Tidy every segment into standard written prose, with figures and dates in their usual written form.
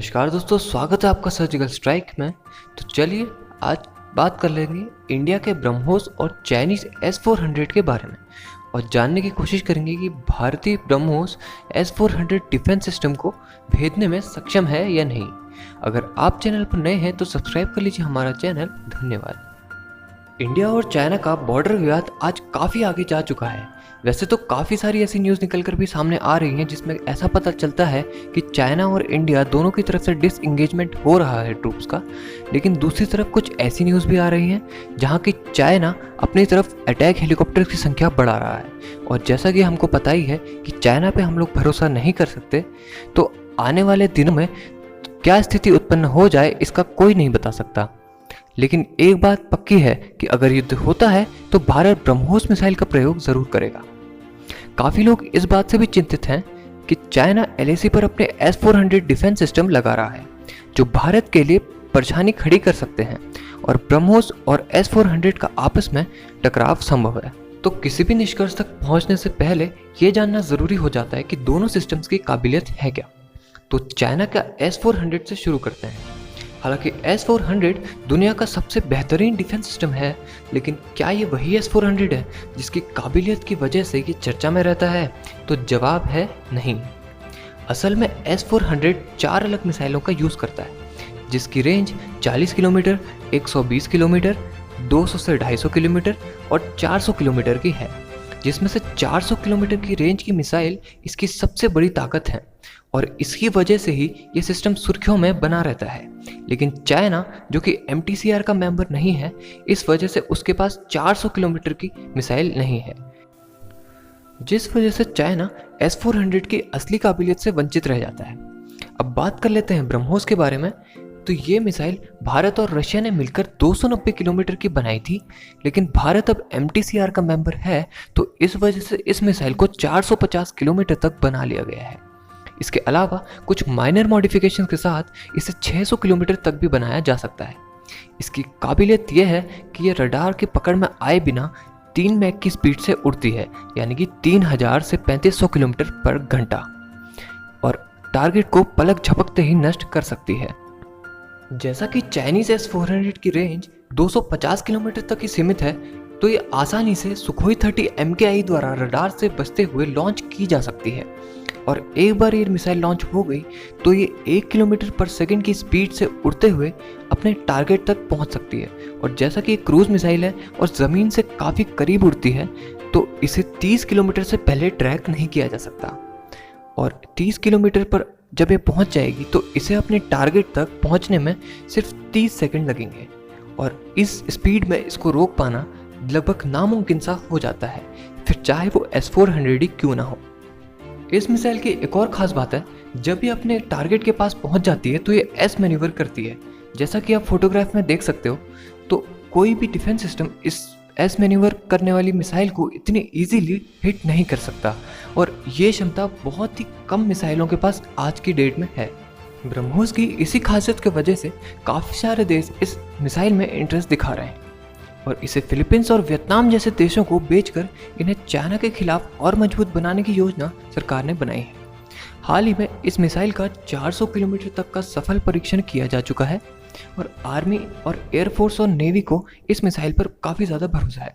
नमस्कार दोस्तों, स्वागत है आपका सर्जिकल स्ट्राइक में। तो चलिए आज बात कर लेंगे इंडिया के ब्रह्मोस और चाइनीज़ S-400 के बारे में और जानने की कोशिश करेंगे कि भारतीय ब्रह्मोस S-400 डिफेंस सिस्टम को भेदने में सक्षम है या नहीं। अगर आप चैनल पर नए हैं तो सब्सक्राइब कर लीजिए हमारा चैनल। धन्यवाद। इंडिया और चाइना का बॉर्डर विवाद आज काफ़ी आगे जा चुका है। वैसे तो काफ़ी सारी ऐसी न्यूज़ निकलकर भी सामने आ रही हैं जिसमें ऐसा पता चलता है कि चाइना और इंडिया दोनों की तरफ से डिसएंगेजमेंट हो रहा है ट्रूप्स का, लेकिन दूसरी तरफ कुछ ऐसी न्यूज़ भी आ रही हैं जहां कि चाइना अपनी तरफ अटैक हेलीकॉप्टर की संख्या बढ़ा रहा है। और जैसा कि हमको पता ही है कि चाइना पे हम लोग भरोसा नहीं कर सकते, तो आने वाले दिनों में क्या स्थिति उत्पन्न हो जाए इसका कोई नहीं बता सकता। लेकिन एक बात पक्की है कि अगर युद्ध होता है तो भारत ब्रह्मोस मिसाइल का प्रयोग जरूर करेगा। काफी लोग इस बात से भी चिंतित हैं कि चाइना LAC पर अपने S-400 डिफेंस सिस्टम लगा रहा है जो भारत के लिए परेशानी खड़ी कर सकते हैं और ब्रह्मोस और S-400 का आपस में टकराव संभव है। तो किसी भी निष्कर्ष तक पहुंचने से पहले यह जानना जरूरी हो जाता है कि दोनों सिस्टम्स की काबिलियत है क्या। तो चाइना का S-400 से शुरू करते हैं। हालांकि S-400 दुनिया का सबसे बेहतरीन डिफेंस सिस्टम है, लेकिन क्या ये वही S-400 है जिसकी काबिलियत की वजह से ये चर्चा में रहता है? तो जवाब है नहीं। असल में S-400 4 अलग मिसाइलों का यूज़ करता है जिसकी रेंज 40 किलोमीटर, 120 किलोमीटर, 200 से 250 किलोमीटर और 400 किलोमीटर की है, जिसमें से 400 किलोमीटर की रेंज की मिसाइल इसकी सबसे बड़ी ताकत है और इसकी वजह से ही ये सिस्टम सुर्खियों में बना रहता है। लेकिन चाइना, जो कि MTCR का मेंबर नहीं है, इस वजह से उसके पास 400 किलोमीटर की मिसाइल नहीं है, जिस वजह से चाइना S-400 की असली काबिलियत से वंचित रह जाता है। अब बात कर लेते हैं ब्रह्मोस के बारे में। तो ये मिसाइल भारत और रशिया ने मिलकर 290 किलोमीटर की बनाई थी, लेकिन भारत अब MTCR का मेंबर है तो इस वजह से इस मिसाइल को 450 किलोमीटर तक बना लिया गया है। इसके अलावा कुछ माइनर मॉडिफिकेशन के साथ इसे 600 किलोमीटर तक भी बनाया जा सकता है। इसकी काबिलियत यह है कि यह रडार की पकड़ में आए बिना 3 मैक की स्पीड से उड़ती है, यानी कि 3000 से 3500 किलोमीटर पर घंटा, और टारगेट को पलक झपकते ही नष्ट कर सकती है। जैसा कि चाइनीज S-400 की रेंज 250 किलोमीटर तक ही सीमित है, तो ये आसानी से सुखोई 30 MKI द्वारा रडार से बचते हुए लॉन्च की जा सकती है। और एक बार ये मिसाइल लॉन्च हो गई तो ये 1 किलोमीटर पर सेकंड की स्पीड से उड़ते हुए अपने टारगेट तक पहुंच सकती है। और जैसा कि एक क्रूज मिसाइल है और ज़मीन से काफ़ी करीब उड़ती है, तो इसे 30 किलोमीटर से पहले ट्रैक नहीं किया जा सकता। और 30 किलोमीटर पर जब ये पहुंच जाएगी तो इसे अपने टारगेट तक पहुंचने में सिर्फ 30 सेकंड लगेंगे, और इस स्पीड में इसको रोक पाना लगभग नामुमकिन सा हो जाता है, फिर चाहे वो S-400 ही क्यों ना हो। इस मिसाइल की एक और ख़ास बात है, जब ये अपने टारगेट के पास पहुंच जाती है तो ये S मैन्यूवर करती है। जैसा कि आप फोटोग्राफ में देख सकते हो, तो कोई भी डिफेंस सिस्टम इस S मैन्यूवर करने वाली मिसाइल को इतनी इजीली हिट नहीं कर सकता, और ये क्षमता बहुत ही कम मिसाइलों के पास आज की डेट में है। ब्रह्मोस की इसी खासियत की वजह से काफ़ी सारे देश इस मिसाइल में इंटरेस्ट दिखा रहे हैं और इसे फिलीपींस और वियतनाम जैसे देशों को बेचकर इन्हें चाइना के खिलाफ और मजबूत बनाने की योजना सरकार ने बनाई है। हाल ही में इस मिसाइल का 400 किलोमीटर तक का सफल परीक्षण किया जा चुका है और आर्मी और एयरफोर्स और नेवी को इस मिसाइल पर काफ़ी ज़्यादा भरोसा है।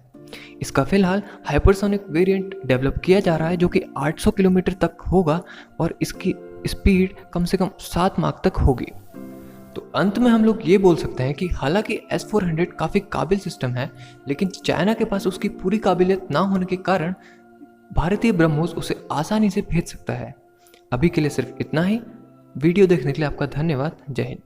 इसका फिलहाल हाइपरसोनिक वेरिएंट डेवलप किया जा रहा है जो कि 800 किलोमीटर तक होगा और इसकी स्पीड कम से कम 7 माक तक होगी। तो अंत में हम लोग ये बोल सकते हैं कि हालांकि S-400 काफ़ी काबिल सिस्टम है, लेकिन चाइना के पास उसकी पूरी काबिलियत ना होने के कारण भारतीय ब्रह्मोस उसे आसानी से भेज सकता है। अभी के लिए सिर्फ इतना ही। वीडियो देखने के लिए आपका धन्यवाद। जय हिंद।